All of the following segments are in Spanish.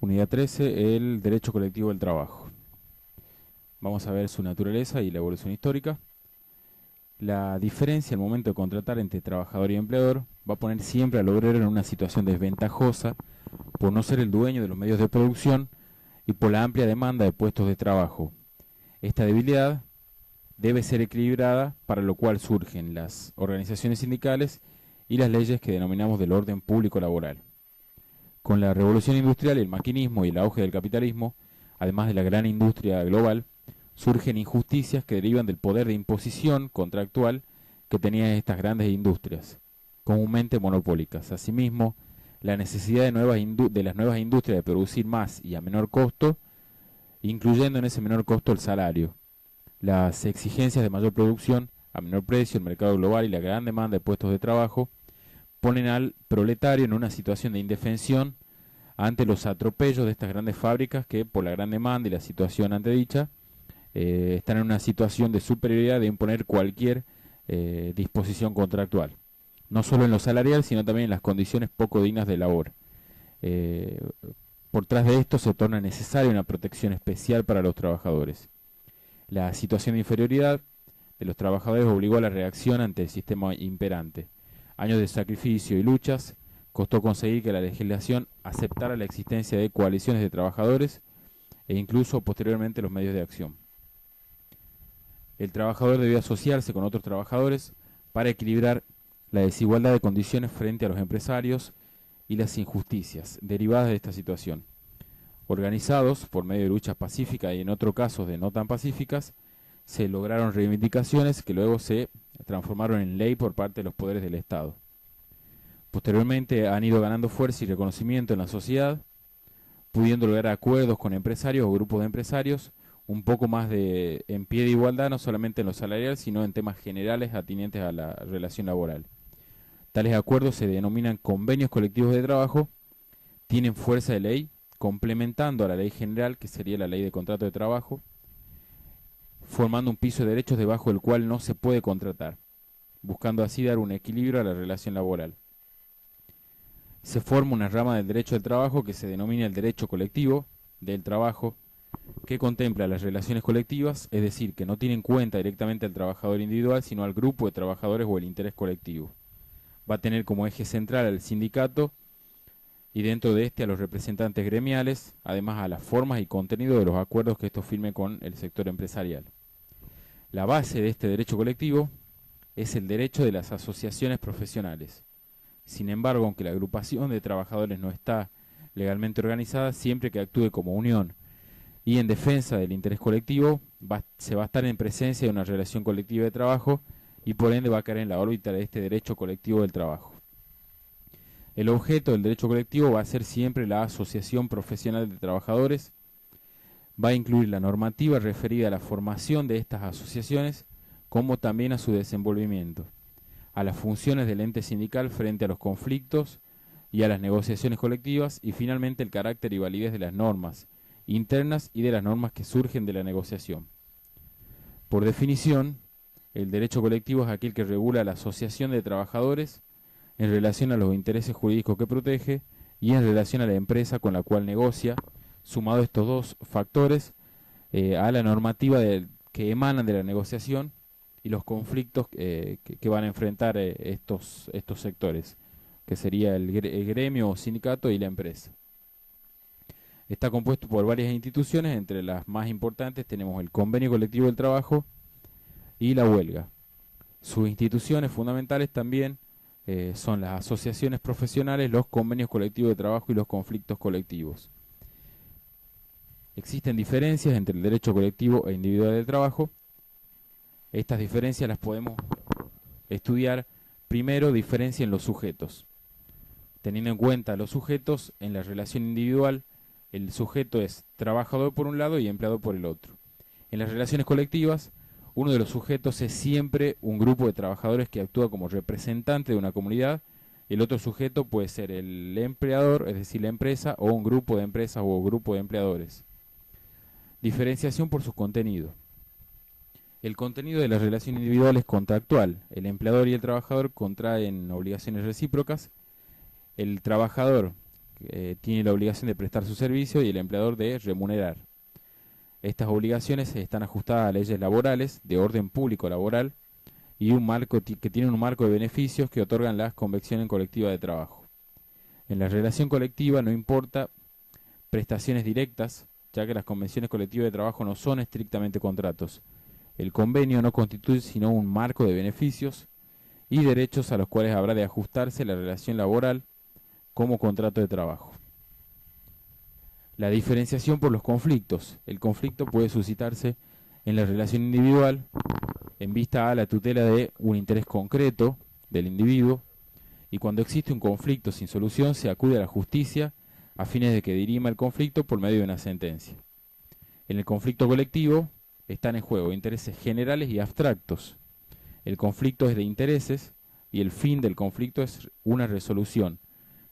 Unidad 13, el derecho colectivo del trabajo. Vamos a ver su naturaleza y la evolución histórica. La diferencia al momento de contratar entre trabajador y empleador va a poner siempre al obrero en una situación desventajosa por no ser el dueño de los medios de producción y por la amplia demanda de puestos de trabajo. Esta debilidad debe ser equilibrada, para lo cual surgen las organizaciones sindicales y las leyes que denominamos del orden público laboral. Con la revolución industrial, el maquinismo y el auge del capitalismo, además de la gran industria global, surgen injusticias que derivan del poder de imposición contractual que tenían estas grandes industrias, comúnmente monopólicas. Asimismo, la necesidad de las nuevas industrias de producir más y a menor costo, incluyendo en ese menor costo el salario, las exigencias de mayor producción a menor precio, el mercado global y la gran demanda de puestos de trabajo, ponen al proletario en una situación de indefensión ante los atropellos de estas grandes fábricas que, por la gran demanda y la situación antedicha, están en una situación de superioridad de imponer cualquier disposición contractual, no solo en lo salarial, sino también en las condiciones poco dignas de labor. Eh, por tras de esto se torna necesaria una protección especial para los trabajadores. La situación de inferioridad de los trabajadores obligó a la reacción ante el sistema imperante. Años de sacrificio y luchas costó conseguir que la legislación aceptara la existencia de coaliciones de trabajadores e incluso posteriormente los medios de acción. El trabajador debió asociarse con otros trabajadores para equilibrar la desigualdad de condiciones frente a los empresarios y las injusticias derivadas de esta situación. Organizados por medio de luchas pacíficas y en otros casos de no tan pacíficas, se lograron reivindicaciones que luego se transformaron en ley por parte de los poderes del Estado. Posteriormente han ido ganando fuerza y reconocimiento en la sociedad, pudiendo lograr acuerdos con empresarios o grupos de empresarios, un poco más en pie de igualdad, no solamente en lo salarial, sino en temas generales atenientes a la relación laboral. Tales acuerdos se denominan convenios colectivos de trabajo, tienen fuerza de ley, complementando a la ley general, que sería la ley de contrato de trabajo, formando un piso de derechos debajo del cual no se puede contratar, buscando así dar un equilibrio a la relación laboral. Se forma una rama del derecho del trabajo que se denomina el derecho colectivo del trabajo, que contempla las relaciones colectivas, es decir, que no tiene en cuenta directamente al trabajador individual, sino al grupo de trabajadores o el interés colectivo. Va a tener como eje central al sindicato y dentro de este a los representantes gremiales, además a las formas y contenido de los acuerdos que estos firmen con el sector empresarial. La base de este derecho colectivo es el derecho de las asociaciones profesionales. Sin embargo, aunque la agrupación de trabajadores no está legalmente organizada, siempre que actúe como unión y en defensa del interés colectivo, se va a estar en presencia de una relación colectiva de trabajo y por ende va a caer en la órbita de este derecho colectivo del trabajo. El objeto del derecho colectivo va a ser siempre la asociación profesional de trabajadores, va a incluir la normativa referida a la formación de estas asociaciones, como también a su desenvolvimiento, a las funciones del ente sindical frente a los conflictos y a las negociaciones colectivas, y finalmente el carácter y validez de las normas internas y de las normas que surgen de la negociación. Por definición, el derecho colectivo es aquel que regula la asociación de trabajadores en relación a los intereses jurídicos que protege y en relación a la empresa con la cual negocia, sumado estos dos factores a la normativa que emanan de la negociación y los conflictos que van a enfrentar estos sectores, que sería el gremio o sindicato y la empresa. Está compuesto por varias instituciones, entre las más importantes tenemos el Convenio Colectivo del Trabajo y la huelga. Sus instituciones fundamentales también son las asociaciones profesionales, los convenios colectivos de trabajo y los conflictos colectivos. Existen diferencias entre el derecho colectivo e individual del trabajo. Estas diferencias las podemos estudiar. Primero, diferencia en los sujetos. Teniendo en cuenta los sujetos, en la relación individual, el sujeto es trabajador por un lado y empleado por el otro. En las relaciones colectivas, uno de los sujetos es siempre un grupo de trabajadores que actúa como representante de una comunidad. El otro sujeto puede ser el empleador, es decir, la empresa, o un grupo de empresas o grupo de empleadores. Diferenciación por su contenido. El contenido de la relación individual es contractual. El empleador y el trabajador contraen obligaciones recíprocas. El trabajador tiene la obligación de prestar su servicio y el empleador de remunerar. Estas obligaciones están ajustadas a leyes laborales de orden público laboral y que tienen un marco de beneficios que otorgan las convenciones colectivas de trabajo. En la relación colectiva no importa prestaciones directas, ya que las convenciones colectivas de trabajo no son estrictamente contratos. El convenio no constituye sino un marco de beneficios y derechos a los cuales habrá de ajustarse la relación laboral como contrato de trabajo. La diferenciación por los conflictos. El conflicto puede suscitarse en la relación individual en vista a la tutela de un interés concreto del individuo, y cuando existe un conflicto sin solución se acude a la justicia a fines de que dirima el conflicto por medio de una sentencia. En el conflicto colectivo están en juego intereses generales y abstractos. El conflicto es de intereses y el fin del conflicto es una resolución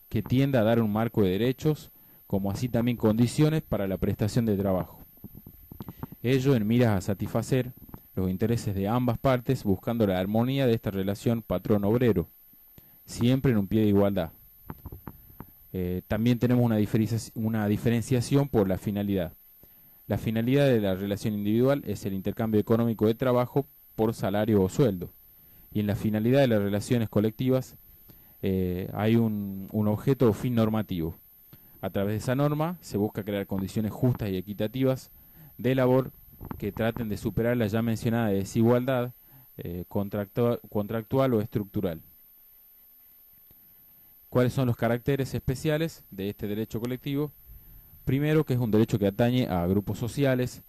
que tienda a dar un marco de derechos, como así también condiciones para la prestación de trabajo. Ello en miras a satisfacer los intereses de ambas partes, buscando la armonía de esta relación patrón-obrero, siempre en un pie de igualdad. También tenemos una diferenciación por la finalidad. La finalidad de la relación individual es el intercambio económico de trabajo por salario o sueldo. Y en la finalidad de las relaciones colectivas hay un objeto o fin normativo. A través de esa norma se busca crear condiciones justas y equitativas de labor que traten de superar la ya mencionada desigualdad contractual o estructural. ¿Cuáles son los caracteres especiales de este derecho colectivo? Primero, que es un derecho que atañe a grupos sociales,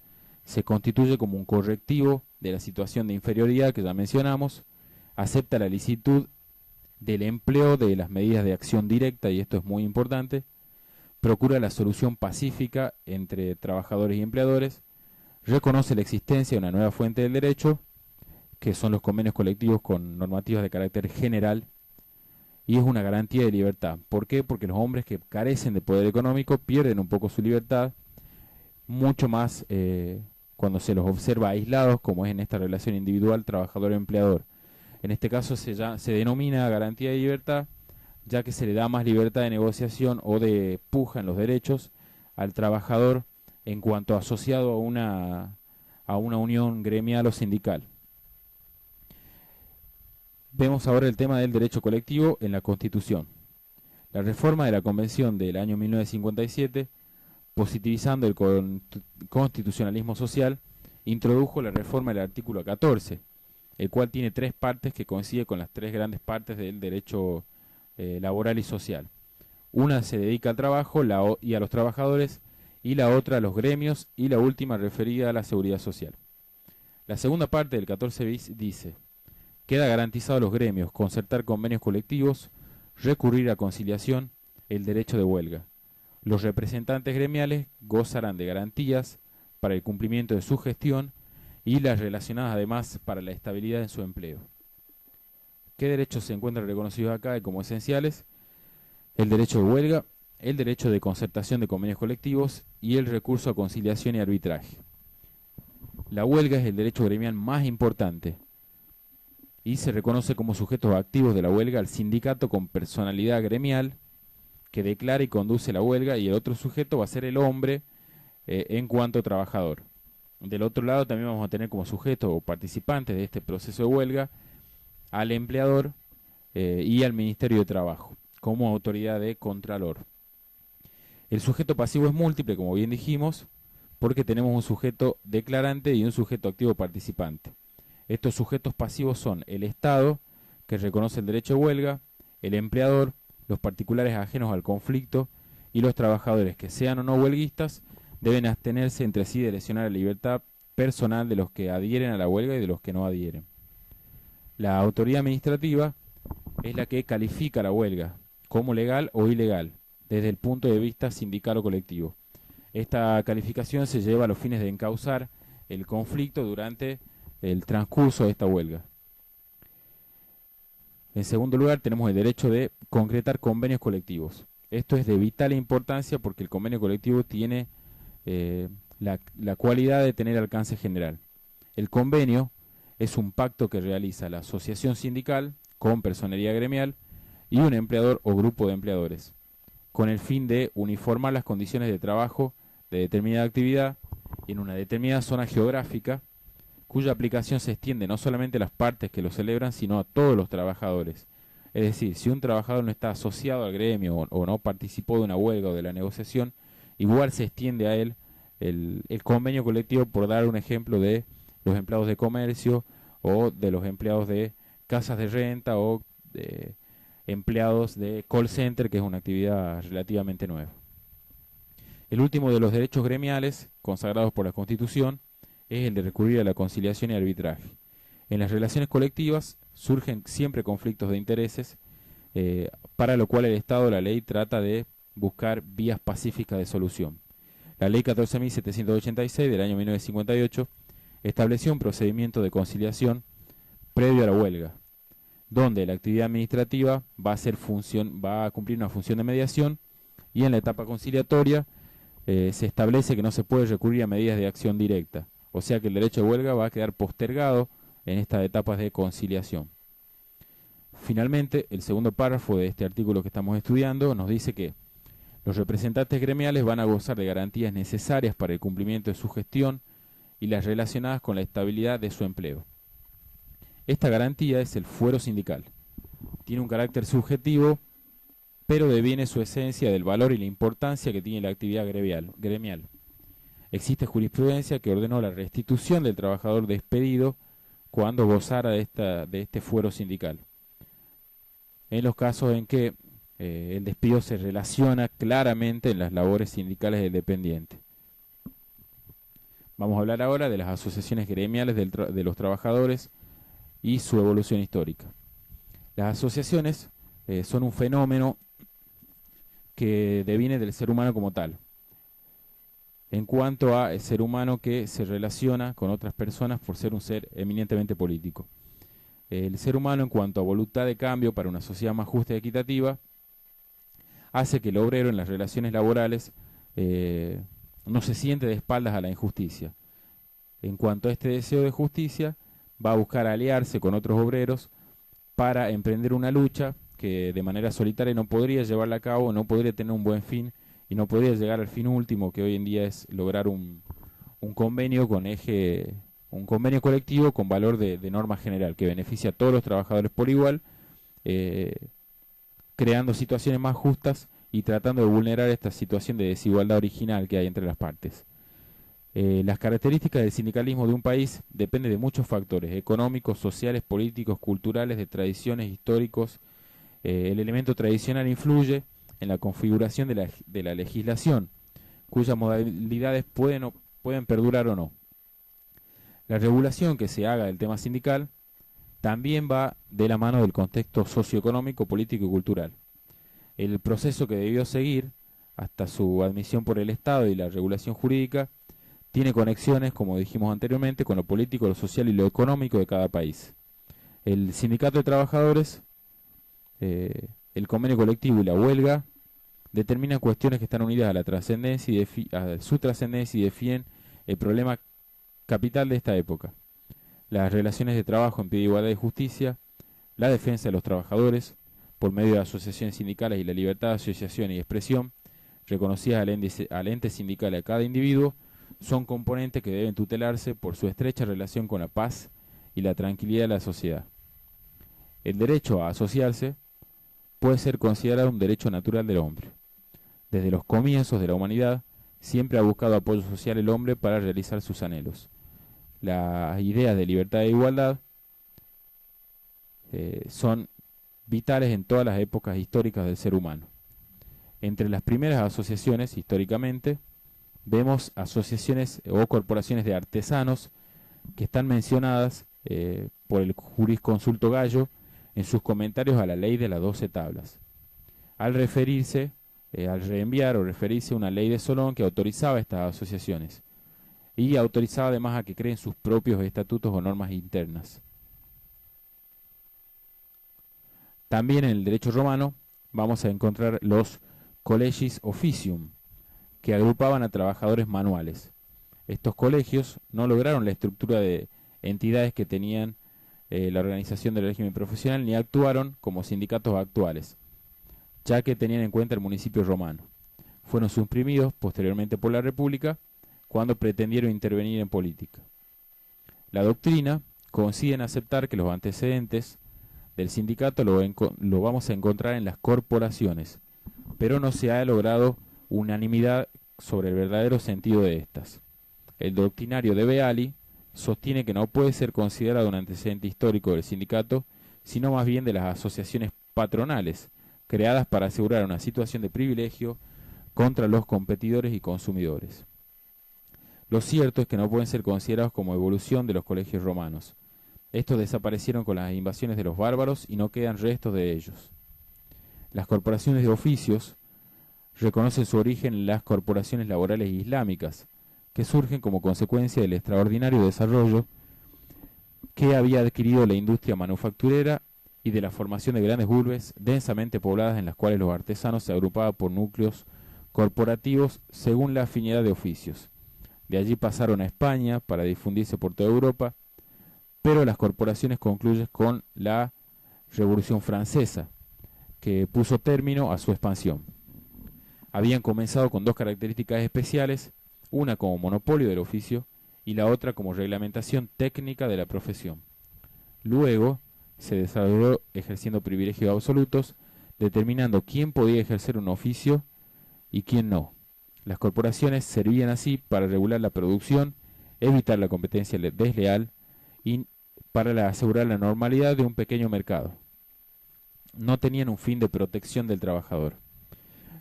se constituye como un correctivo de la situación de inferioridad que ya mencionamos, acepta la licitud del empleo de las medidas de acción directa, y esto es muy importante, procura la solución pacífica entre trabajadores y empleadores, reconoce la existencia de una nueva fuente del derecho, que son los convenios colectivos con normativas de carácter general, y es una garantía de libertad. ¿Por qué? Porque los hombres que carecen de poder económico pierden un poco su libertad, mucho más cuando se los observa aislados, como es en esta relación individual trabajador-empleador. En este caso se denomina garantía de libertad, ya que se le da más libertad de negociación o de puja en los derechos al trabajador en cuanto asociado a una unión gremial o sindical. Vemos ahora el tema del derecho colectivo en la Constitución. La reforma de la Convención del año 1957, positivizando el constitucionalismo social, introdujo la reforma del artículo 14, el cual tiene tres partes que coincide con las tres grandes partes del derecho laboral y social. Una se dedica al trabajo y a los trabajadores, y la otra a los gremios, y la última referida a la seguridad social. La segunda parte del 14 bis dice: queda garantizado a los gremios concertar convenios colectivos, recurrir a conciliación, el derecho de huelga. Los representantes gremiales gozarán de garantías para el cumplimiento de su gestión y las relacionadas además para la estabilidad en su empleo. ¿Qué derechos se encuentran reconocidos acá como esenciales? El derecho de huelga, el derecho de concertación de convenios colectivos y el recurso a conciliación y arbitraje. La huelga es el derecho gremial más importante y se reconoce como sujetos activos de la huelga al sindicato con personalidad gremial que declara y conduce la huelga, y el otro sujeto va a ser el hombre en cuanto trabajador. Del otro lado también vamos a tener como sujetos o participantes de este proceso de huelga al empleador y al Ministerio de Trabajo como autoridad de contralor. El sujeto pasivo es múltiple, como bien dijimos, porque tenemos un sujeto declarante y un sujeto activo participante. Estos sujetos pasivos son el Estado, que reconoce el derecho de huelga, el empleador, los particulares ajenos al conflicto, y los trabajadores que sean o no huelguistas deben abstenerse entre sí de lesionar la libertad personal de los que adhieren a la huelga y de los que no adhieren. La autoridad administrativa es la que califica la huelga como legal o ilegal, desde el punto de vista sindical o colectivo. Esta calificación se lleva a los fines de encauzar el conflicto durante el transcurso de esta huelga. En segundo lugar, tenemos el derecho de concretar convenios colectivos. Esto es de vital importancia porque el convenio colectivo tiene la cualidad de tener alcance general. El convenio es un pacto que realiza la asociación sindical con personería gremial y un empleador o grupo de empleadores. con el fin de uniformar las condiciones de trabajo de determinada actividad en una determinada zona geográfica, cuya aplicación se extiende no solamente a las partes que lo celebran, sino a todos los trabajadores. Es decir, si un trabajador no está asociado al gremio o no participó de una huelga o de la negociación, igual se extiende a él el convenio colectivo, por dar un ejemplo de los empleados de comercio o de los empleados de casas de renta o de empleados de call center, que es una actividad relativamente nueva. El último de los derechos gremiales consagrados por la Constitución es el de recurrir a la conciliación y arbitraje. En las relaciones colectivas surgen siempre conflictos de intereses, para lo cual el Estado, la ley, trata de buscar vías pacíficas de solución. La ley 14.786 del año 1958 estableció un procedimiento de conciliación previo a la huelga, donde la actividad administrativa va a cumplir una función de mediación, y en la etapa conciliatoria se establece que no se puede recurrir a medidas de acción directa, o sea que el derecho de huelga va a quedar postergado en estas etapas de conciliación. Finalmente, el segundo párrafo de este artículo que estamos estudiando nos dice que los representantes gremiales van a gozar de garantías necesarias para el cumplimiento de su gestión y las relacionadas con la estabilidad de su empleo. Esta garantía es el fuero sindical. Tiene un carácter subjetivo, pero deviene su esencia del valor y la importancia que tiene la actividad gremial. Existe jurisprudencia que ordenó la restitución del trabajador despedido cuando gozara de este fuero sindical, en los casos en que el despido se relaciona claramente en las labores sindicales del dependiente. Vamos a hablar ahora de las asociaciones gremiales de los trabajadores y su evolución histórica. Las asociaciones son un fenómeno que deviene del ser humano como tal, en cuanto a el ser humano que se relaciona con otras personas por ser un ser eminentemente político. El ser humano, en cuanto a voluntad de cambio para una sociedad más justa y equitativa, hace que el obrero en las relaciones laborales no se siente de espaldas a la injusticia. En cuanto a este deseo de justicia, va a buscar aliarse con otros obreros para emprender una lucha que de manera solitaria no podría llevarla a cabo, no podría tener un buen fin y no podría llegar al fin último, que hoy en día es lograr un convenio un convenio colectivo con valor de norma general, que beneficia a todos los trabajadores por igual, creando situaciones más justas y tratando de vulnerar esta situación de desigualdad original que hay entre las partes. Las características del sindicalismo de un país dependen de muchos factores: económicos, sociales, políticos, culturales, de tradiciones, históricos. El elemento tradicional influye en la configuración de la legislación, cuyas modalidades pueden perdurar o no. La regulación que se haga del tema sindical también va de la mano del contexto socioeconómico, político y cultural. El proceso que debió seguir hasta su admisión por el Estado y la regulación jurídica tiene conexiones, como dijimos anteriormente, con lo político, lo social y lo económico de cada país. El sindicato de trabajadores, el convenio colectivo y la huelga determinan cuestiones que están unidas a la trascendencia a su trascendencia y definen el problema capital de esta época: las relaciones de trabajo en pie de igualdad y justicia, la defensa de los trabajadores por medio de asociaciones sindicales y la libertad de asociación y expresión reconocidas al ente sindical y a cada individuo, son componentes que deben tutelarse por su estrecha relación con la paz y la tranquilidad de la sociedad. El derecho a asociarse puede ser considerado un derecho natural del hombre. Desde los comienzos de la humanidad, siempre ha buscado apoyo social el hombre para realizar sus anhelos. Las ideas de libertad e igualdad son vitales en todas las épocas históricas del ser humano. Entre las primeras asociaciones, históricamente, vemos asociaciones o corporaciones de artesanos que están mencionadas por el jurisconsulto Gallo en sus comentarios a la ley de las 12 tablas, al reenviar o referirse a una ley de Solón que autorizaba estas asociaciones y autorizaba además a que creen sus propios estatutos o normas internas. También en el derecho romano vamos a encontrar los collegis officium, que agrupaban a trabajadores manuales. Estos colegios no lograron la estructura de entidades que tenían la organización del régimen profesional, ni actuaron como sindicatos actuales. ya que tenían en cuenta el municipio romano. Fueron suprimidos posteriormente por la República cuando pretendieron intervenir en política. La doctrina consiste en aceptar que los antecedentes del sindicato lo vamos a encontrar en las corporaciones, pero no se ha logrado unanimidad sobre el verdadero sentido de estas. El doctrinario de Beali sostiene que no puede ser considerado un antecedente histórico del sindicato, sino más bien de las asociaciones patronales, creadas para asegurar una situación de privilegio contra los competidores y consumidores. Lo cierto es que no pueden ser considerados como evolución de los colegios romanos. Estos desaparecieron con las invasiones de los bárbaros y no quedan restos de ellos. Las corporaciones de oficios reconocen su origen en las corporaciones laborales islámicas, que surgen como consecuencia del extraordinario desarrollo que había adquirido la industria manufacturera y de la formación de grandes urbes densamente pobladas en las cuales los artesanos se agrupaban por núcleos corporativos según la afinidad de oficios. De allí pasaron a España para difundirse por toda Europa, pero las corporaciones concluyen con la Revolución Francesa, que puso término a su expansión. Habían comenzado con dos características especiales, una como monopolio del oficio y la otra como reglamentación técnica de la profesión. Luego se desarrolló ejerciendo privilegios absolutos, determinando quién podía ejercer un oficio y quién no. Las corporaciones servían así para regular la producción, evitar la competencia desleal y para asegurar la normalidad de un pequeño mercado. No tenían un fin de protección del trabajador.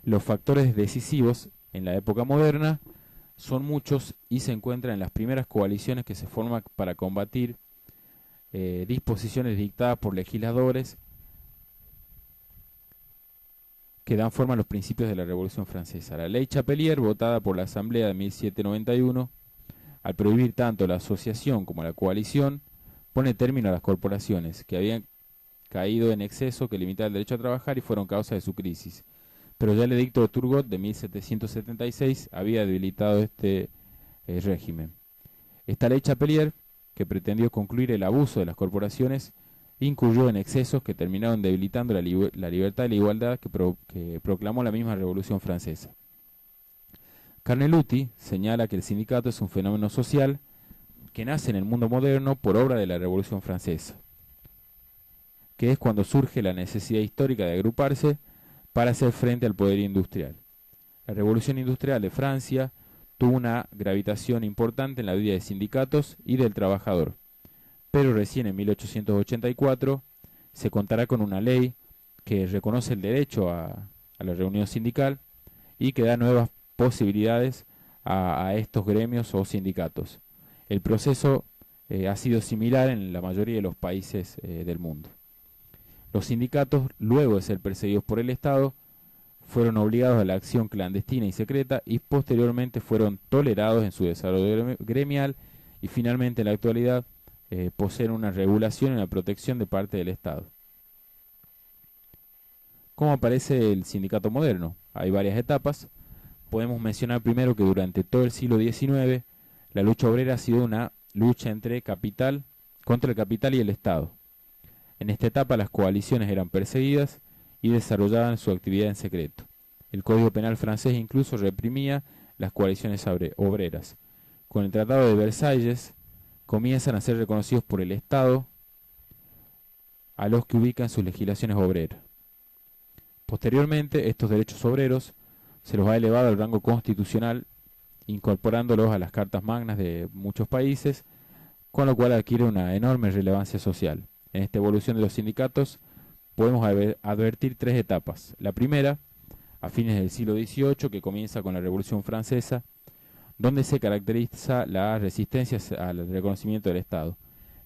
Los factores decisivos en la época moderna son muchos y se encuentran en las primeras coaliciones que se forman para combatir disposiciones dictadas por legisladores que dan forma a los principios de la Revolución Francesa. La ley Chapelier, votada por la Asamblea de 1791, al prohibir tanto la asociación como la coalición, pone término a las corporaciones, que habían caído en exceso, que limitaban el derecho a trabajar y fueron causa de su crisis. Pero ya el edicto de Turgot de 1776 había debilitado este régimen. Esta ley Chapelier, que pretendió concluir el abuso de las corporaciones, incurrió en excesos que terminaron debilitando la libertad y la igualdad que proclamó la misma Revolución Francesa. Carneluti señala que el sindicato es un fenómeno social que nace en el mundo moderno por obra de la Revolución Francesa, que es cuando surge la necesidad histórica de agruparse para hacer frente al poder industrial. La Revolución Industrial de Francia tuvo una gravitación importante en la vida de sindicatos y del trabajador, pero recién en 1884 se contará con una ley que reconoce el derecho a la reunión sindical y que da nuevas posibilidades a estos gremios o sindicatos. El proceso ha sido similar en la mayoría de los países del mundo. Los sindicatos, luego de ser perseguidos por el Estado, fueron obligados a la acción clandestina y secreta y posteriormente fueron tolerados en su desarrollo gremial y finalmente en la actualidad poseen una regulación y una protección de parte del Estado. ¿Cómo aparece el sindicato moderno? Hay varias etapas. Podemos mencionar primero que durante todo el siglo XIX la lucha obrera ha sido una lucha contra el capital y el Estado. En esta etapa las coaliciones eran perseguidas y desarrollaban su actividad en secreto. El Código Penal francés incluso reprimía las coaliciones obreras. Con el Tratado de Versalles comienzan a ser reconocidos por el Estado a los que ubican sus legislaciones obreras. Posteriormente, estos derechos obreros se los ha elevado al rango constitucional, incorporándolos a las cartas magnas de muchos países, con lo cual adquiere una enorme relevancia social. En esta evolución de los sindicatos podemos advertir tres etapas. La primera, a fines del siglo XVIII, que comienza con la Revolución Francesa, donde se caracteriza la resistencia al reconocimiento del Estado.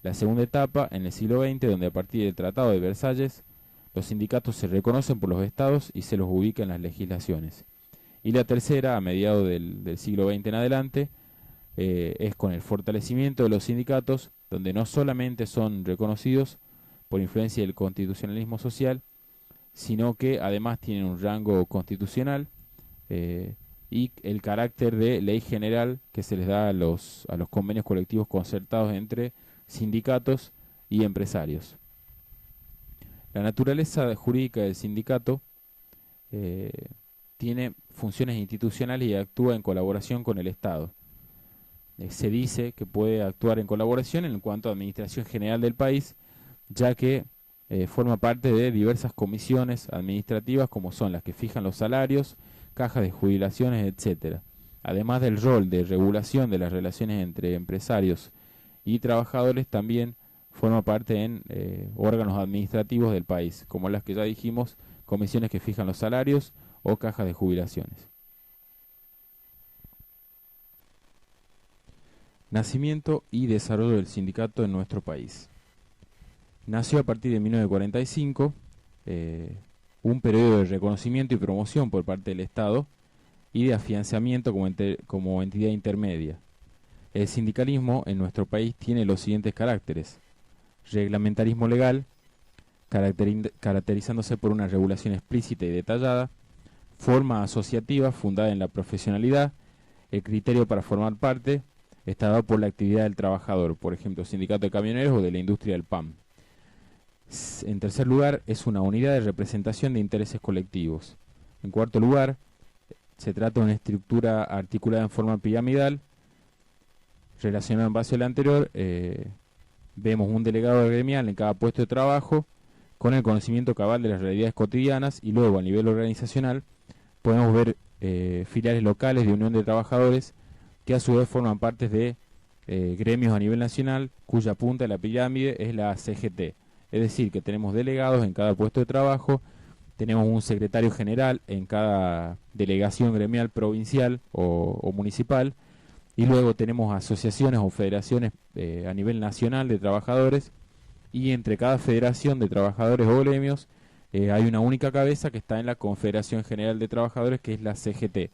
La segunda etapa, en el siglo XX, donde a partir del Tratado de Versalles, los sindicatos se reconocen por los estados y se los ubica en las legislaciones. Y la tercera, a mediados del siglo XX en adelante, es con el fortalecimiento de los sindicatos, donde no solamente son reconocidos por influencia del constitucionalismo social, sino que además tienen un rango constitucional y el carácter de ley general que se les da a los convenios colectivos concertados entre sindicatos y empresarios. La naturaleza jurídica del sindicato eh, tiene funciones institucionales y actúa en colaboración con el Estado. Se dice que puede actuar en colaboración en cuanto a administración general del país, ya que forma parte de diversas comisiones administrativas como son las que fijan los salarios, cajas de jubilaciones, etcétera. Además del rol de regulación de las relaciones entre empresarios y trabajadores, también forma parte en órganos administrativos del país, como las que ya dijimos, comisiones que fijan los salarios o cajas de jubilaciones. Nacimiento y desarrollo del sindicato en nuestro país. Nació a partir de 1945, un periodo de reconocimiento y promoción por parte del Estado y de afianzamiento como entidad intermedia. El sindicalismo en nuestro país tiene los siguientes caracteres: reglamentarismo legal, caracterizándose por una regulación explícita y detallada; forma asociativa fundada en la profesionalidad; el criterio para formar parte está dado por la actividad del trabajador, por ejemplo, sindicato de camioneros o de la industria del PAM. En tercer lugar, es una unidad de representación de intereses colectivos. En cuarto lugar, se trata de una estructura articulada en forma piramidal. Relacionado en base al anterior, vemos un delegado gremial en cada puesto de trabajo con el conocimiento cabal de las realidades cotidianas, y luego a nivel organizacional podemos ver filiales locales de unión de trabajadores que a su vez forman parte de gremios a nivel nacional, cuya punta de la pirámide es la CGT. Es decir, que tenemos delegados en cada puesto de trabajo, tenemos un secretario general en cada delegación gremial provincial o municipal, y luego tenemos asociaciones o federaciones a nivel nacional de trabajadores, y entre cada federación de trabajadores o gremios hay una única cabeza que está en la Confederación General de Trabajadores, que es la CGT.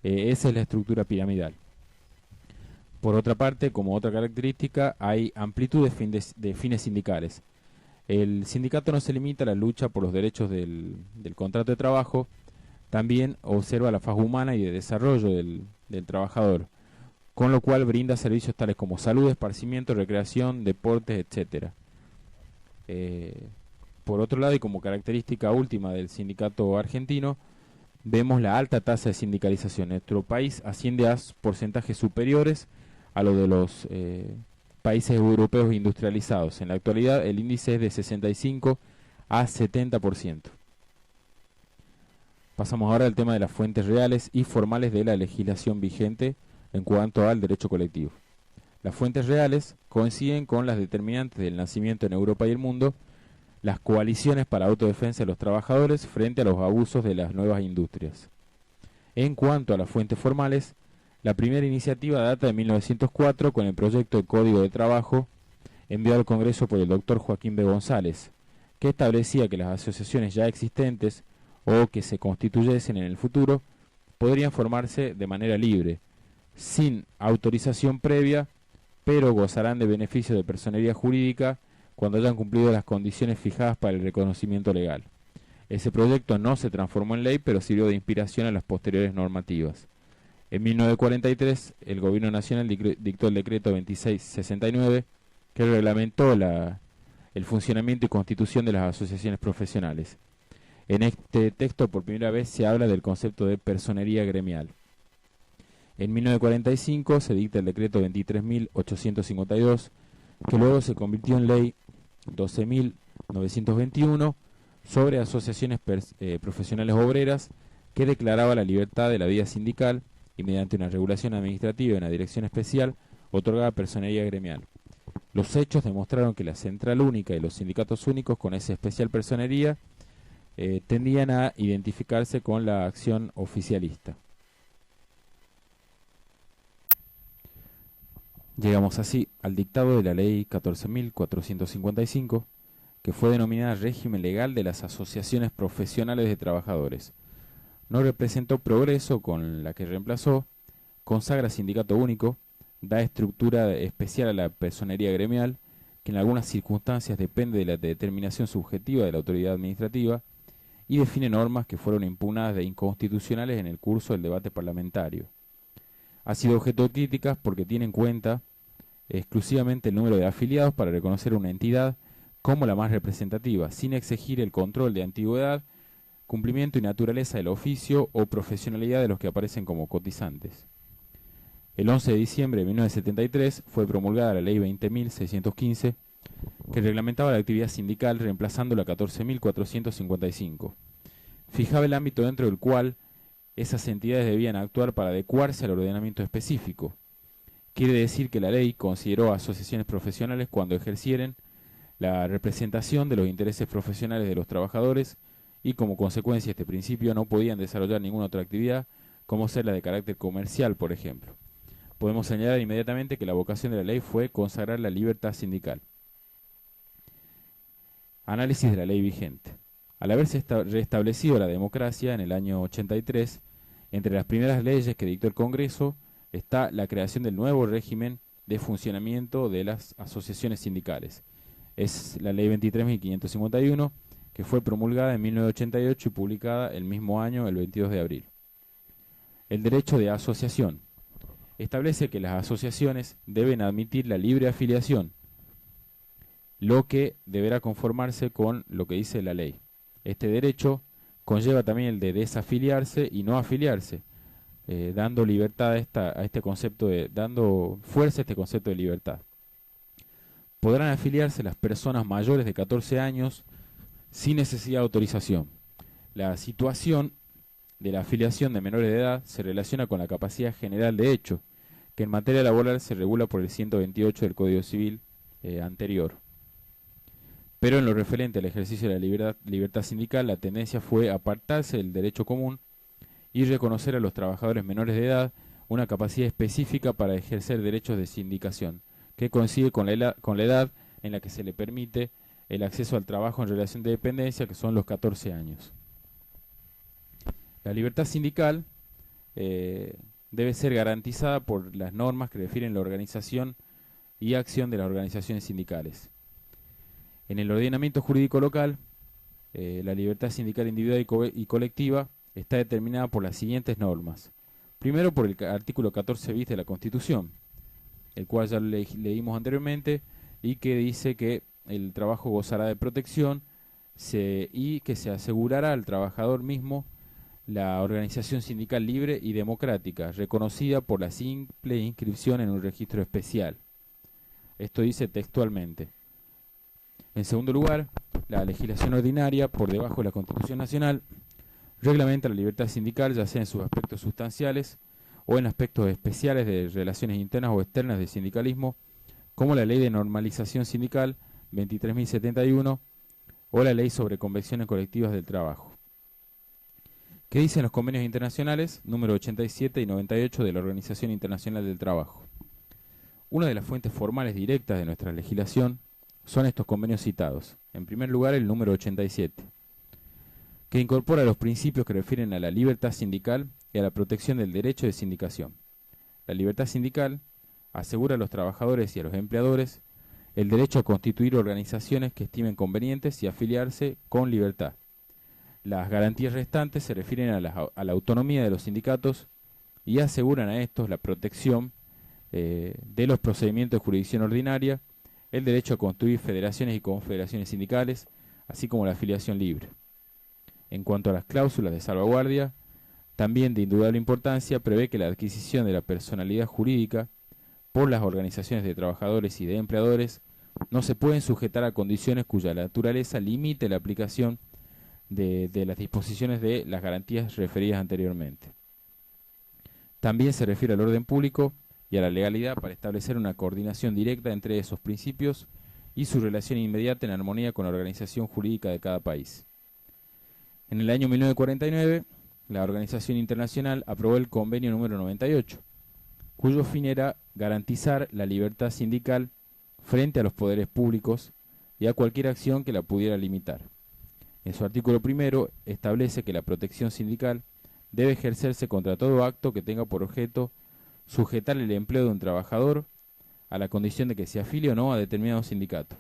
Esa es la estructura piramidal. Por otra parte, como otra característica, hay amplitud de fines sindicales. El sindicato no se limita a la lucha por los derechos del contrato de trabajo, también observa la faz humana y de desarrollo del trabajador, con lo cual brinda servicios tales como salud, esparcimiento, recreación, deportes, etc. Por otro lado, y como característica última del sindicato argentino, vemos la alta tasa de sindicalización. Nuestro país asciende a porcentajes superiores a lo de los países europeos industrializados. En la actualidad el índice es de 65 a 70%. Pasamos ahora al tema de las fuentes reales y formales de la legislación vigente en cuanto al derecho colectivo. Las fuentes reales coinciden con las determinantes del nacimiento en Europa y el mundo, las coaliciones para autodefensa de los trabajadores frente a los abusos de las nuevas industrias. En cuanto a las fuentes formales, la primera iniciativa data de 1904 con el proyecto de Código de Trabajo enviado al Congreso por el doctor Joaquín B. González, que establecía que las asociaciones ya existentes o que se constituyesen en el futuro podrían formarse de manera libre, sin autorización previa, pero gozarán de beneficios de personería jurídica cuando hayan cumplido las condiciones fijadas para el reconocimiento legal. Ese proyecto no se transformó en ley, pero sirvió de inspiración a las posteriores normativas. En 1943, el Gobierno Nacional dictó el decreto 2669, que reglamentó el funcionamiento y constitución de las asociaciones profesionales. En este texto, por primera vez, se habla del concepto de personería gremial. En 1945 se dicta el decreto 23.852, que luego se convirtió en ley 12.921 sobre asociaciones profesionales obreras, que declaraba la libertad de la vida sindical y mediante una regulación administrativa y una dirección especial otorgaba personería gremial. Los hechos demostraron que la Central Única y los sindicatos únicos con esa especial personería tendían a identificarse con la acción oficialista. Llegamos así al dictado de la Ley 14.455, que fue denominada Régimen Legal de las Asociaciones Profesionales de Trabajadores. No representó progreso con la que reemplazó, consagra sindicato único, da estructura especial a la personería gremial, que en algunas circunstancias depende de la determinación subjetiva de la autoridad administrativa, y define normas que fueron impugnadas de inconstitucionales en el curso del debate parlamentario. Ha sido objeto de críticas porque tiene en cuenta exclusivamente el número de afiliados para reconocer una entidad como la más representativa, sin exigir el control de antigüedad cumplimiento y naturaleza del oficio o profesionalidad de los que aparecen como cotizantes. El 11 de diciembre de 1973 fue promulgada la Ley 20.615, que reglamentaba la actividad sindical reemplazando la 14.455. Fijaba el ámbito dentro del cual esas entidades debían actuar para adecuarse al ordenamiento específico. Quiere decir que la ley consideró asociaciones profesionales cuando ejercieren la representación de los intereses profesionales de los trabajadores y como consecuencia de este principio no podían desarrollar ninguna otra actividad como ser la de carácter comercial, por ejemplo. Podemos señalar inmediatamente que la vocación de la ley fue consagrar la libertad sindical. Análisis de la ley vigente. Al haberse restablecido la democracia en el año 83, entre las primeras leyes que dictó el Congreso está la creación del nuevo régimen de funcionamiento de las asociaciones sindicales. Es la ley 23.551, que fue promulgada en 1988 y publicada el mismo año, el 22 de abril. El derecho de asociación. Establece que las asociaciones deben admitir la libre afiliación, lo que deberá conformarse con lo que dice la ley. Este derecho conlleva también el de desafiliarse y no afiliarse, dando libertad a este concepto dando fuerza a este concepto de libertad. Podrán afiliarse las personas mayores de 14 años sin necesidad de autorización. La situación de la afiliación de menores de edad se relaciona con la capacidad general de hecho, que en materia laboral se regula por el 128 del Código Civil anterior. Pero en lo referente al ejercicio de la libertad sindical, la tendencia fue apartarse del derecho común y reconocer a los trabajadores menores de edad una capacidad específica para ejercer derechos de sindicación, que coincide con la edad en la que se le permite el acceso al trabajo en relación de dependencia, que son los 14 años. La libertad sindical debe ser garantizada por las normas que definen la organización y acción de las organizaciones sindicales. En el ordenamiento jurídico local, la libertad sindical individual y colectiva está determinada por las siguientes normas. Primero, por el artículo 14 bis de la Constitución, el cual ya leímos anteriormente, y que dice que el trabajo gozará de protección y que se asegurará al trabajador mismo la organización sindical libre y democrática, reconocida por la simple inscripción en un registro especial. Esto dice textualmente. En segundo lugar, la legislación ordinaria, por debajo de la Constitución Nacional, reglamenta la libertad sindical, ya sea en sus aspectos sustanciales o en aspectos especiales de relaciones internas o externas del sindicalismo, como la Ley de Normalización Sindical 23.071 o la Ley sobre Convenciones Colectivas del Trabajo. ¿Qué dicen los convenios internacionales número 87 y 98 de la Organización Internacional del Trabajo? Una de las fuentes formales directas de nuestra legislación son estos convenios citados. En primer lugar, el número 87, que incorpora los principios que refieren a la libertad sindical y a la protección del derecho de sindicación. La libertad sindical asegura a los trabajadores y a los empleadores el derecho a constituir organizaciones que estimen convenientes y afiliarse con libertad. Las garantías restantes se refieren a la autonomía de los sindicatos y aseguran a estos la protección de los procedimientos de jurisdicción ordinaria, el derecho a constituir federaciones y confederaciones sindicales, así como la afiliación libre. En cuanto a las cláusulas de salvaguardia, también de indudable importancia, prevé que la adquisición de la personalidad jurídica por las organizaciones de trabajadores y de empleadores no se pueden sujetar a condiciones cuya naturaleza limite la aplicación de las disposiciones de las garantías referidas anteriormente. También se refiere al orden público y a la legalidad para establecer una coordinación directa entre esos principios y su relación inmediata en armonía con la organización jurídica de cada país. En el año 1949, la Organización Internacional aprobó el convenio número 98, cuyo fin era garantizar la libertad sindical frente a los poderes públicos y a cualquier acción que la pudiera limitar. En su artículo primero establece que la protección sindical debe ejercerse contra todo acto que tenga por objeto sujetar el empleo de un trabajador a la condición de que se afilie o no a determinado sindicato.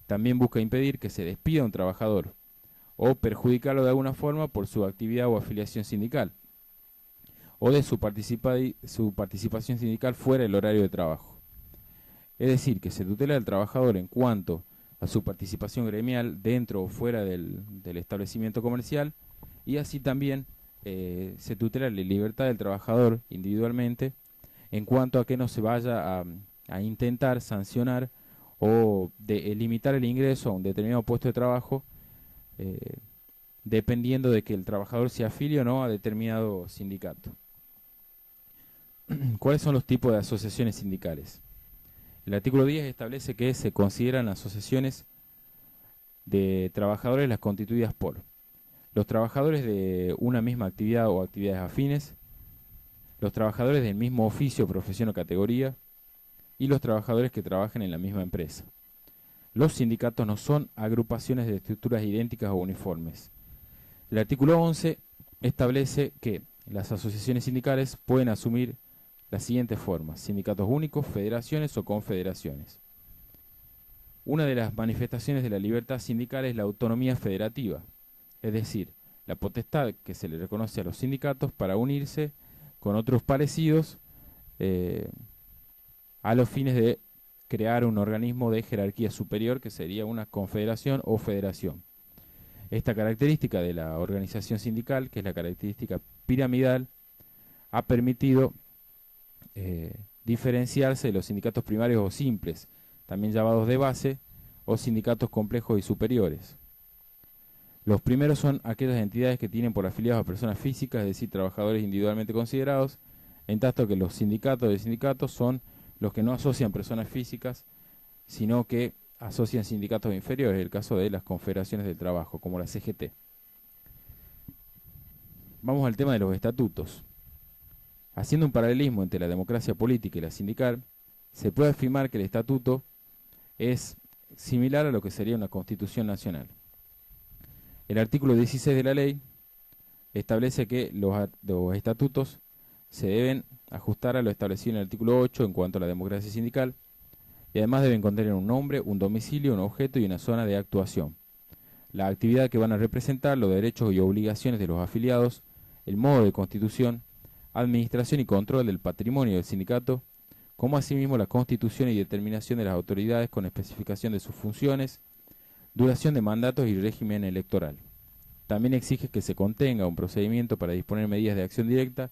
También busca impedir que se despida a un trabajador o perjudicarlo de alguna forma por su actividad o afiliación sindical o de su participación sindical fuera del horario de trabajo. Es decir, que se tutela al trabajador en cuanto a su participación gremial dentro o fuera del establecimiento comercial y así también se tutela la libertad del trabajador individualmente en cuanto a que no se vaya a intentar sancionar o limitar el ingreso a un determinado puesto de trabajo eh, dependiendo de que el trabajador se afilie o no a determinado sindicato. ¿Cuáles son los tipos de asociaciones sindicales? El artículo 10 establece que se consideran asociaciones de trabajadores las constituidas por los trabajadores de una misma actividad o actividades afines, los trabajadores del mismo oficio, profesión o categoría, y los trabajadores que trabajan en la misma empresa. Los sindicatos no son agrupaciones de estructuras idénticas o uniformes. El artículo 11 establece que las asociaciones sindicales pueden asumir las siguientes formas: sindicatos únicos, federaciones o confederaciones. Una de las manifestaciones de la libertad sindical es la autonomía federativa, es decir, la potestad que se le reconoce a los sindicatos para unirse con otros parecidos a los fines de crear un organismo de jerarquía superior que sería una confederación o federación. Esta característica de la organización sindical, que es la característica piramidal, ha permitido diferenciarse de los sindicatos primarios o simples, también llamados de base, o sindicatos complejos y superiores. Los primeros son aquellas entidades que tienen por afiliados a personas físicas, es decir, trabajadores individualmente considerados, en tanto que los sindicatos de sindicatos son los que no asocian personas físicas, sino que asocian sindicatos inferiores, el caso de las confederaciones del trabajo, como la CGT. Vamos al tema de los estatutos. Haciendo un paralelismo entre la democracia política y la sindical, se puede afirmar que el estatuto es similar a lo que sería una constitución nacional. El artículo 16 de la ley establece que los estatutos se deben ajustar a lo establecido en el artículo 8 en cuanto a la democracia sindical, y además deben contener un nombre, un domicilio, un objeto y una zona de actuación, la actividad que van a representar, los derechos y obligaciones de los afiliados, el modo de constitución, administración y control del patrimonio del sindicato, como asimismo la constitución y determinación de las autoridades con especificación de sus funciones, duración de mandatos y régimen electoral. También exige que se contenga un procedimiento para disponer medidas de acción directa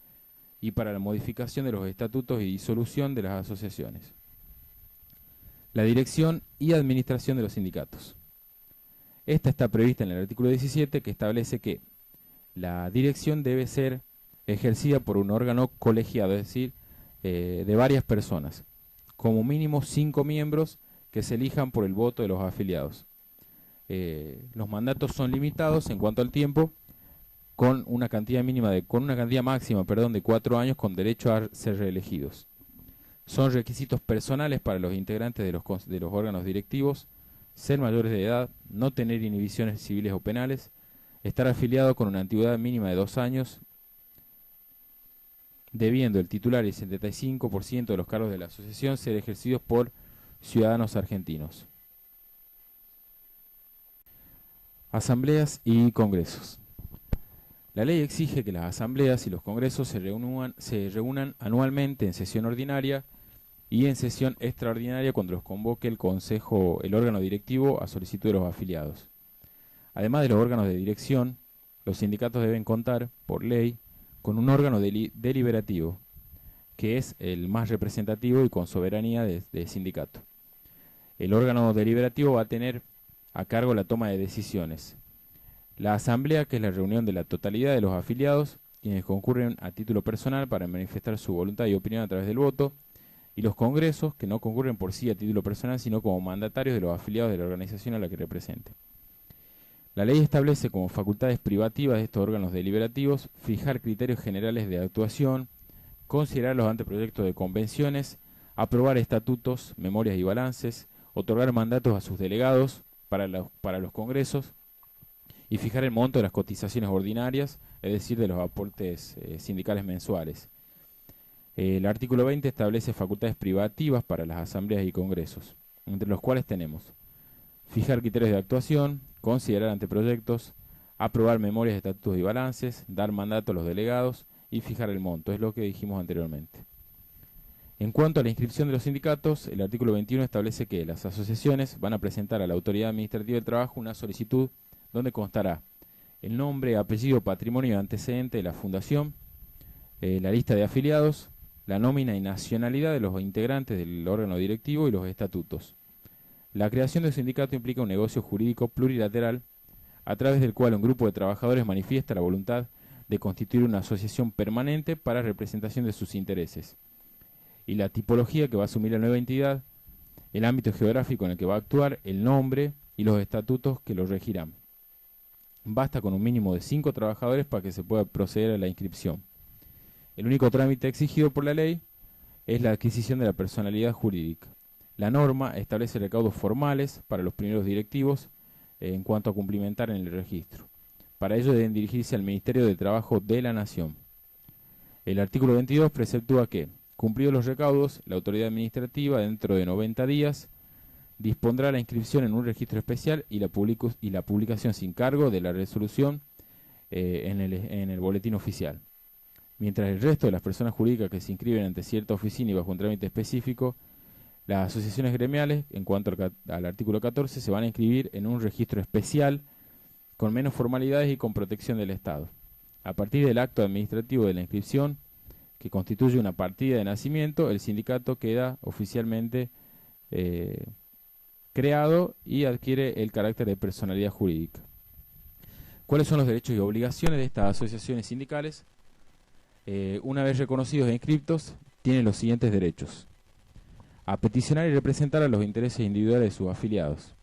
y para la modificación de los estatutos y disolución de las asociaciones. La dirección y administración de los sindicatos. Esta está prevista en el artículo 17, que establece que la dirección debe ser ejercida por un órgano colegiado, es decir, de varias personas, como mínimo 5 miembros que se elijan por el voto de los afiliados. Los mandatos son limitados en cuanto al tiempo, con una cantidad máxima, de 4 años con derecho a ser reelegidos. Son requisitos personales para los integrantes de los órganos directivos: ser mayores de edad, no tener inhibiciones civiles o penales, estar afiliado con una antigüedad mínima de 2 años, debiendo el titular y el 75% de los cargos de la asociación ser ejercidos por ciudadanos argentinos. Asambleas y congresos. La ley exige que las asambleas y los congresos se reúnan anualmente en sesión ordinaria y en sesión extraordinaria cuando los convoque el órgano directivo a solicitud de los afiliados. Además de los órganos de dirección, los sindicatos deben contar, por ley, con un órgano deliberativo, que es el más representativo y con soberanía de sindicato. El órgano deliberativo va a tener a cargo la toma de decisiones. La asamblea, que es la reunión de la totalidad de los afiliados, quienes concurren a título personal para manifestar su voluntad y opinión a través del voto, y los congresos, que no concurren por sí a título personal, sino como mandatarios de los afiliados de la organización a la que representen. La ley establece como facultades privativas de estos órganos deliberativos fijar criterios generales de actuación, considerar los anteproyectos de convenciones, aprobar estatutos, memorias y balances, otorgar mandatos a sus delegados para los congresos y fijar el monto de las cotizaciones ordinarias, es decir, de los aportes sindicales mensuales. El artículo 20 establece facultades privativas para las asambleas y congresos, entre los cuales tenemos fijar criterios de actuación, considerar anteproyectos, aprobar memorias, estatutos y balances, dar mandato a los delegados y fijar el monto, es lo que dijimos anteriormente. En cuanto a la inscripción de los sindicatos, el artículo 21 establece que las asociaciones van a presentar a la Autoridad Administrativa del Trabajo una solicitud donde constará el nombre, apellido, patrimonio y antecedente de la fundación, la lista de afiliados, la nómina y nacionalidad de los integrantes del órgano directivo y los estatutos. La creación de un sindicato implica un negocio jurídico plurilateral a través del cual un grupo de trabajadores manifiesta la voluntad de constituir una asociación permanente para representación de sus intereses. Y la tipología que va a asumir la nueva entidad, el ámbito geográfico en el que va a actuar, el nombre y los estatutos que lo regirán. Basta con un mínimo de 5 trabajadores para que se pueda proceder a la inscripción. El único trámite exigido por la ley es la adquisición de la personalidad jurídica. La norma establece recaudos formales para los primeros directivos en cuanto a cumplimentar en el registro. Para ello deben dirigirse al Ministerio de Trabajo de la Nación. El artículo 22 preceptúa que, cumplidos los recaudos, la autoridad administrativa dentro de 90 días dispondrá la inscripción en un registro especial y la publicación sin cargo de la resolución en el boletín oficial. Mientras el resto de las personas jurídicas que se inscriben ante cierta oficina y bajo un trámite específico, las asociaciones gremiales, en cuanto al artículo 14, se van a inscribir en un registro especial con menos formalidades y con protección del Estado. A partir del acto administrativo de la inscripción, que constituye una partida de nacimiento, el sindicato queda oficialmente creado y adquiere el carácter de personalidad jurídica. ¿Cuáles son los derechos y obligaciones de estas asociaciones sindicales? Una vez reconocidos e inscriptos, tienen los siguientes derechos: a peticionar y representar a los intereses individuales de sus afiliados,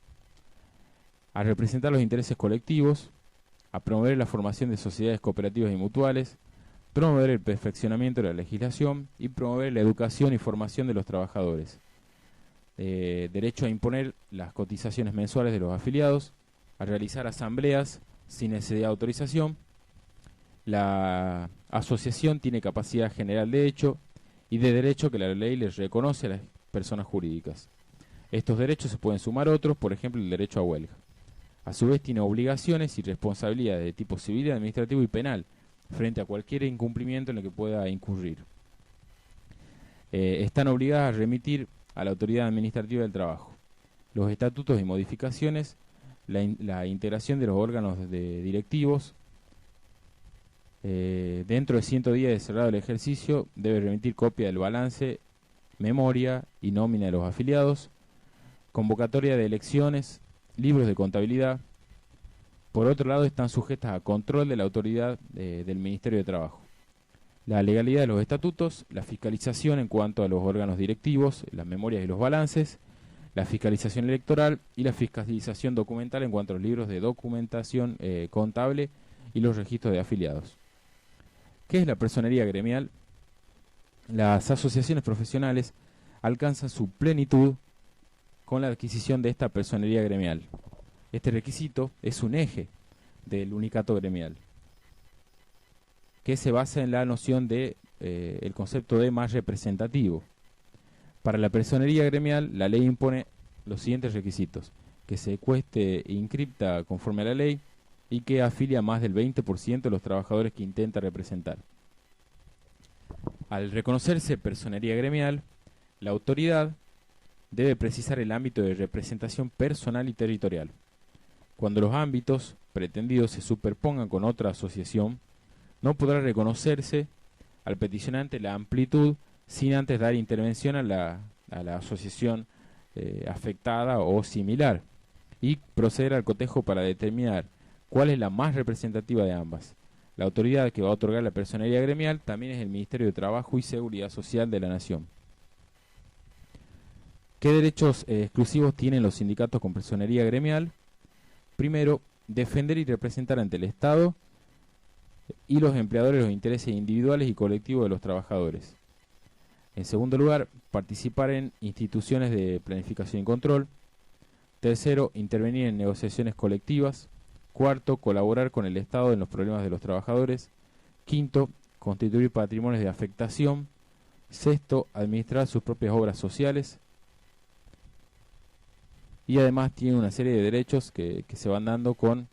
a representar los intereses colectivos, a promover la formación de sociedades cooperativas y mutuales, promover el perfeccionamiento de la legislación y promover la educación y formación de los trabajadores. Derecho a imponer las cotizaciones mensuales de los afiliados, a realizar asambleas sin necesidad de autorización. La asociación tiene capacidad general de hecho y de derecho que la ley les reconoce a las personas jurídicas. Estos derechos se pueden sumar otros, por ejemplo el derecho a huelga. A su vez tiene obligaciones y responsabilidades de tipo civil, administrativo y penal frente a cualquier incumplimiento en el que pueda incurrir. Están obligadas a remitir a la autoridad administrativa del trabajo los estatutos y modificaciones, la integración de los órganos directivos. Dentro de 100 días de cerrado el ejercicio debe remitir copia del balance, memoria y nómina de los afiliados, convocatoria de elecciones, libros de contabilidad. Por otro lado, están sujetas a control de la autoridad del Ministerio de Trabajo. La legalidad de los estatutos, la fiscalización en cuanto a los órganos directivos, las memorias y los balances, la fiscalización electoral y la fiscalización documental en cuanto a los libros de documentación contable y los registros de afiliados. ¿Qué es la personería gremial? Las asociaciones profesionales alcanzan su plenitud con la adquisición de esta personería gremial. Este requisito es un eje del unicato gremial, que se basa en la noción de el concepto de más representativo. Para la personería gremial, la ley impone los siguientes requisitos: que se cueste inscripta conforme a la ley y que afilia más del 20% de los trabajadores que intenta representar. Al reconocerse personería gremial, la autoridad debe precisar el ámbito de representación personal y territorial. Cuando los ámbitos pretendidos se superpongan con otra asociación, no podrá reconocerse al peticionante la amplitud sin antes dar intervención a la asociación afectada o similar y proceder al cotejo para determinar cuál es la más representativa de ambas. La autoridad que va a otorgar la personería gremial también es el Ministerio de Trabajo y Seguridad Social de la Nación. ¿Qué derechos exclusivos tienen los sindicatos con personería gremial? Primero, defender y representar ante el Estado y los empleadores los intereses individuales y colectivos de los trabajadores. En segundo lugar, participar en instituciones de planificación y control. Tercero, intervenir en negociaciones colectivas. Cuarto, colaborar con el Estado en los problemas de los trabajadores. Quinto, constituir patrimonios de afectación. Sexto, administrar sus propias obras sociales. Y además tiene una serie de derechos que se van dando con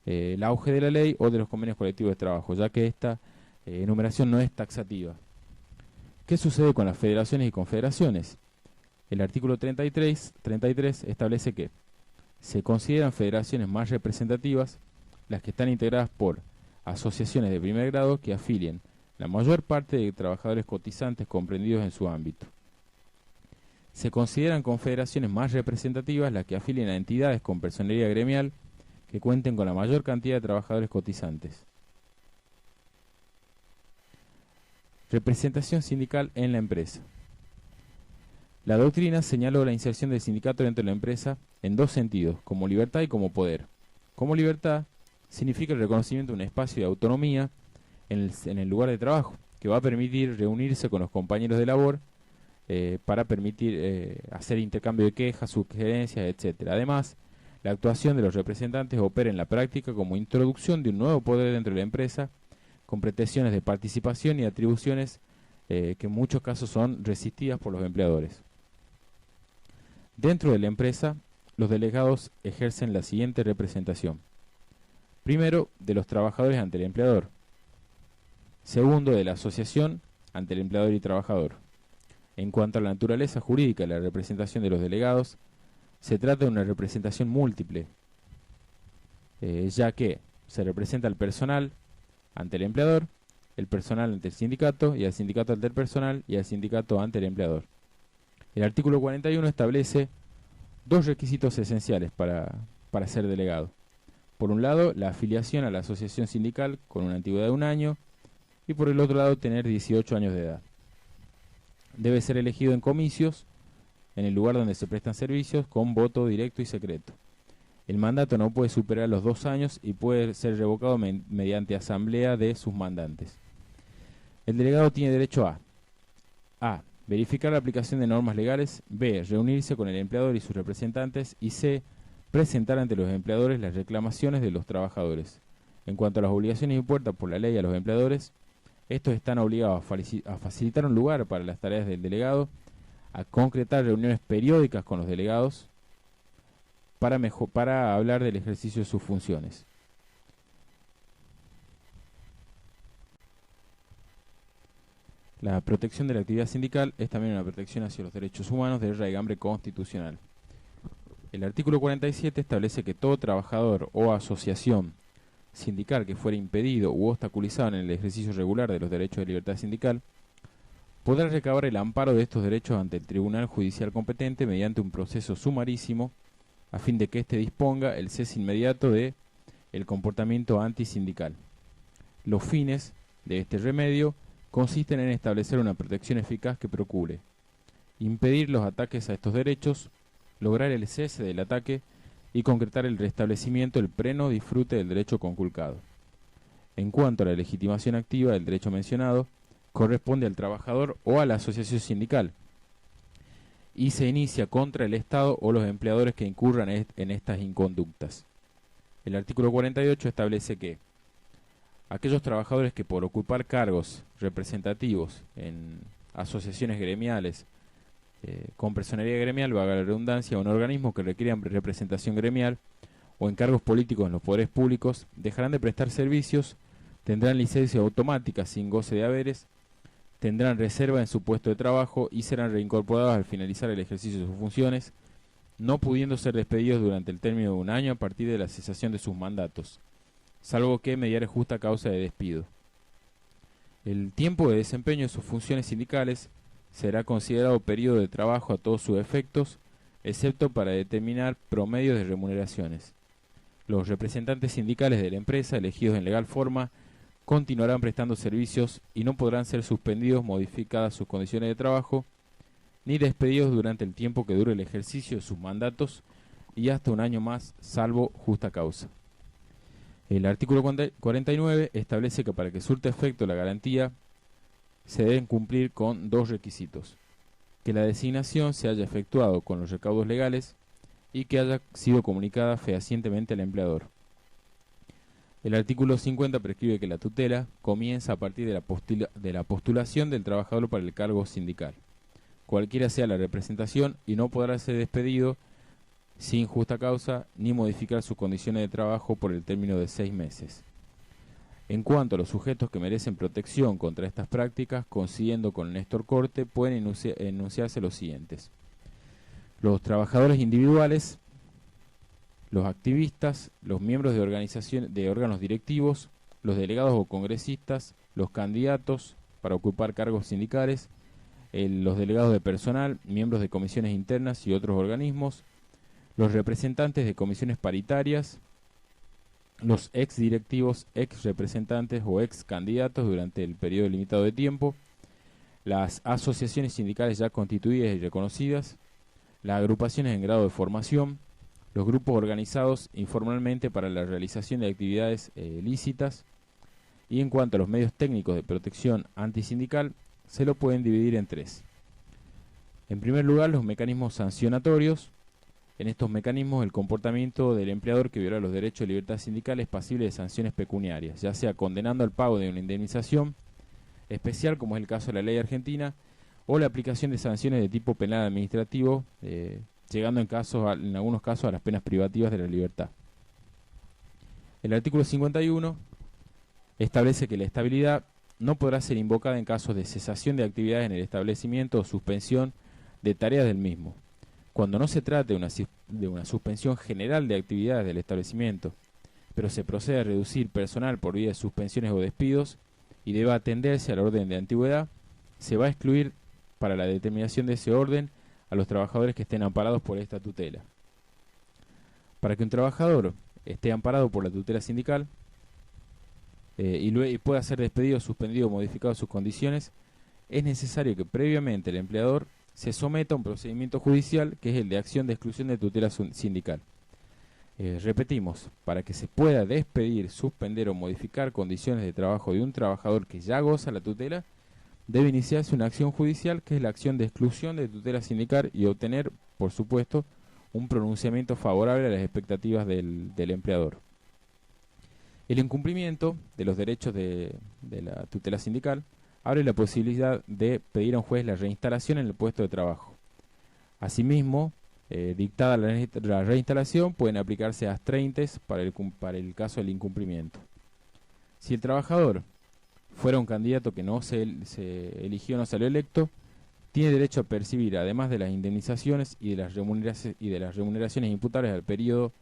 el auge de la ley o de los convenios colectivos de trabajo, ya que esta enumeración no es taxativa. ¿Qué sucede con las federaciones y confederaciones? El artículo 33 establece que se consideran federaciones más representativas las que están integradas por asociaciones de primer grado que afilien la mayor parte de trabajadores cotizantes comprendidos en su ámbito. Se consideran confederaciones más representativas las que afilien a entidades con personería gremial que cuenten con la mayor cantidad de trabajadores cotizantes. Representación sindical en la empresa. La doctrina señaló la inserción del sindicato dentro de la empresa en dos sentidos, como libertad y como poder. Como libertad significa el reconocimiento de un espacio de autonomía en el lugar de trabajo, que va a permitir reunirse con los compañeros de labor para permitir hacer intercambio de quejas, sugerencias, etc. Además, la actuación de los representantes opera en la práctica como introducción de un nuevo poder dentro de la empresa, con pretensiones de participación y atribuciones que en muchos casos son resistidas por los empleadores. Dentro de la empresa, los delegados ejercen la siguiente representación. Primero, de los trabajadores ante el empleador. Segundo, de la asociación ante el empleador y trabajador. En cuanto a la naturaleza jurídica de la representación de los delegados, se trata de una representación múltiple, ya que se representa al personal ante el empleador, el personal ante el sindicato y al sindicato ante el personal y al sindicato ante el empleador. El artículo 41 establece dos requisitos esenciales para ser delegado. Por un lado, la afiliación a la asociación sindical con una antigüedad de 1 año y por el otro lado, tener 18 años de edad. Debe ser elegido en comicios, en el lugar donde se prestan servicios, con voto directo y secreto. El mandato no puede superar los 2 años y puede ser revocado mediante asamblea de sus mandantes. El delegado tiene derecho a verificar la aplicación de normas legales, b. reunirse con el empleador y sus representantes y c. presentar ante los empleadores las reclamaciones de los trabajadores. En cuanto a las obligaciones impuestas por la ley a los empleadores, estos están obligados a facilitar un lugar para las tareas del delegado, a concretar reuniones periódicas con los delegados para hablar del ejercicio de sus funciones. La protección de la actividad sindical es también una protección hacia los derechos humanos de raigambre constitucional. El artículo 47 establece que todo trabajador o asociación sindical que fuera impedido u obstaculizado en el ejercicio regular de los derechos de libertad sindical podrá recabar el amparo de estos derechos ante el Tribunal Judicial competente mediante un proceso sumarísimo a fin de que éste disponga el cese inmediato de el comportamiento antisindical. Los fines de este remedio consisten en establecer una protección eficaz que procure impedir los ataques a estos derechos, lograr el cese del ataque y concretar el restablecimiento del pleno disfrute del derecho conculcado. En cuanto a la legitimación activa del derecho mencionado, corresponde al trabajador o a la asociación sindical y se inicia contra el Estado o los empleadores que incurran en estas inconductas. El artículo 48 establece que aquellos trabajadores que por ocupar cargos representativos en asociaciones gremiales con personería gremial, valga la redundancia, un organismo que requieran representación gremial o en cargos políticos en los poderes públicos, dejarán de prestar servicios, tendrán licencia automática sin goce de haberes, tendrán reserva en su puesto de trabajo y serán reincorporados al finalizar el ejercicio de sus funciones, no pudiendo ser despedidos durante el término de 1 año a partir de la cesación de sus mandatos, salvo que mediare justa causa de despido. El tiempo de desempeño de sus funciones sindicales será considerado periodo de trabajo a todos sus efectos, excepto para determinar promedios de remuneraciones. Los representantes sindicales de la empresa, elegidos en legal forma, continuarán prestando servicios y no podrán ser suspendidos, modificadas sus condiciones de trabajo, ni despedidos durante el tiempo que dure el ejercicio de sus mandatos y hasta 1 año más, salvo justa causa. El artículo 49 establece que para que surta efecto la garantía se deben cumplir con 2 requisitos: que la designación se haya efectuado con los recaudos legales y que haya sido comunicada fehacientemente al empleador. El artículo 50 prescribe que la tutela comienza a partir de la postulación del trabajador para el cargo sindical, cualquiera sea la representación, y no podrá ser despedido sin justa causa ni modificar sus condiciones de trabajo por el término de 6 meses. En cuanto a los sujetos que merecen protección contra estas prácticas, coincidiendo con Néstor Corte, pueden enunciarse los siguientes: los trabajadores individuales los activistas, los miembros de de órganos directivos, los delegados o congresistas, los candidatos para ocupar cargos sindicales, los delegados de personal, miembros de comisiones internas y otros organismos, los representantes de comisiones paritarias, los ex directivos, ex representantes o ex candidatos durante el periodo limitado de tiempo, las asociaciones sindicales ya constituidas y reconocidas, las agrupaciones en grado de formación, los grupos organizados informalmente para la realización de actividades lícitas, y en cuanto a los medios técnicos de protección antisindical, se lo pueden dividir en tres. En primer lugar, los mecanismos sancionatorios. En estos mecanismos, el comportamiento del empleador que viola los derechos de libertad sindical es pasible de sanciones pecuniarias, ya sea condenando al pago de una indemnización especial, como es el caso de la ley argentina, o la aplicación de sanciones de tipo penal administrativo, llegando en algunos casos a las penas privativas de la libertad. El artículo 51 establece que la estabilidad no podrá ser invocada en casos de cesación de actividades en el establecimiento o suspensión de tareas del mismo. Cuando no se trate de una suspensión general de actividades del establecimiento, pero se procede a reducir personal por vía de suspensiones o despidos y deba atenderse al orden de antigüedad, se va a excluir para la determinación de ese orden a los trabajadores que estén amparados por esta tutela. Para que un trabajador esté amparado por la tutela sindical y pueda ser despedido, suspendido o modificado sus condiciones, es necesario que previamente el empleador se someta a un procedimiento judicial que es el de acción de exclusión de tutela sindical. Repetimos, para que se pueda despedir, suspender o modificar condiciones de trabajo de un trabajador que ya goza la tutela, debe iniciarse una acción judicial que es la acción de exclusión de tutela sindical y obtener, por supuesto, un pronunciamiento favorable a las expectativas del empleador. El incumplimiento de los derechos de la tutela sindical abre la posibilidad de pedir a un juez la reinstalación en el puesto de trabajo. Asimismo, dictada la reinstalación, pueden aplicarse astreintes para el caso del incumplimiento. Si el trabajador fuera un candidato que no se eligió o no salió electo, tiene derecho a percibir, además de las indemnizaciones y de las remuneraciones imputables al periodo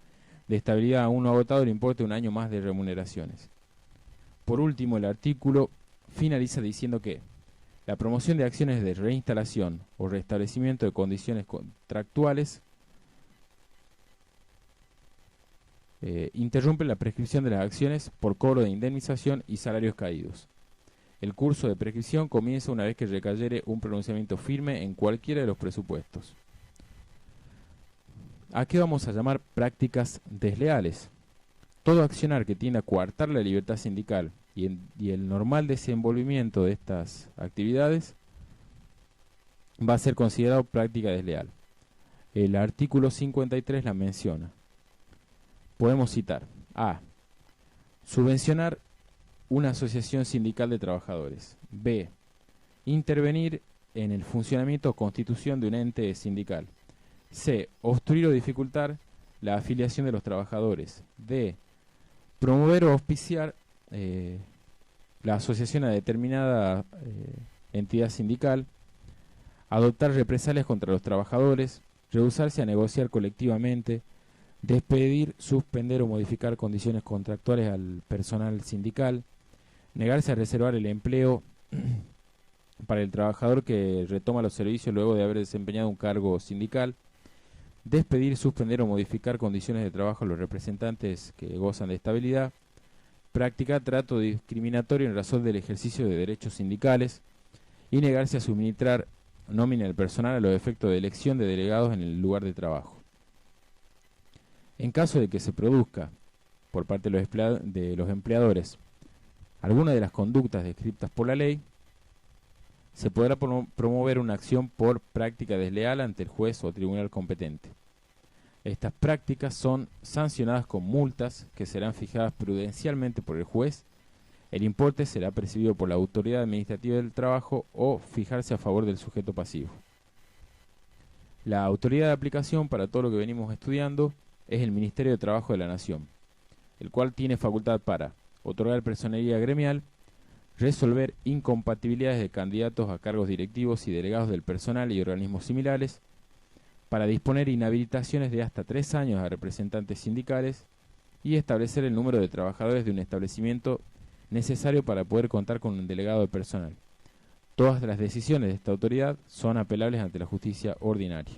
de estabilidad aún no agotado, el importe de un año más de remuneraciones. Por último, el artículo finaliza diciendo que la promoción de acciones de reinstalación o restablecimiento de condiciones contractuales interrumpe la prescripción de las acciones por cobro de indemnización y salarios caídos. El curso de prescripción comienza una vez que recayere un pronunciamiento firme en cualquiera de los presupuestos. ¿A qué vamos a llamar prácticas desleales? Todo accionar que tienda a coartar la libertad sindical y el normal desenvolvimiento de estas actividades va a ser considerado práctica desleal. El artículo 53 la menciona. Podemos citar A. Subvencionar una asociación sindical de trabajadores. B. Intervenir en el funcionamiento o constitución de un ente sindical. C. Obstruir o dificultar la afiliación de los trabajadores. D. Promover o auspiciar la asociación a determinada entidad sindical. Adoptar represalias contra los trabajadores. Rehusarse a negociar colectivamente. Despedir, suspender o modificar condiciones contractuales al personal sindical. Negarse a reservar el empleo para el trabajador que retoma los servicios luego de haber desempeñado un cargo sindical. Despedir, suspender o modificar condiciones de trabajo a los representantes que gozan de estabilidad. Practicar trato discriminatorio en razón del ejercicio de derechos sindicales. Y negarse a suministrar nómina del personal a los efectos de elección de delegados en el lugar de trabajo. En caso de que se produzca por parte de los empleadores alguna de las conductas descritas por la ley, se podrá promover una acción por práctica desleal ante el juez o tribunal competente. Estas prácticas son sancionadas con multas que serán fijadas prudencialmente por el juez. El importe será percibido por la autoridad administrativa del trabajo o fijarse a favor del sujeto pasivo. La autoridad de aplicación para todo lo que venimos estudiando es el Ministerio de Trabajo de la Nación, el cual tiene facultad para otorgar personería gremial, resolver incompatibilidades de candidatos a cargos directivos y delegados del personal y organismos similares, para disponer inhabilitaciones de hasta 3 años a representantes sindicales y establecer el número de trabajadores de un establecimiento necesario para poder contar con un delegado de personal. Todas las decisiones de esta autoridad son apelables ante la justicia ordinaria.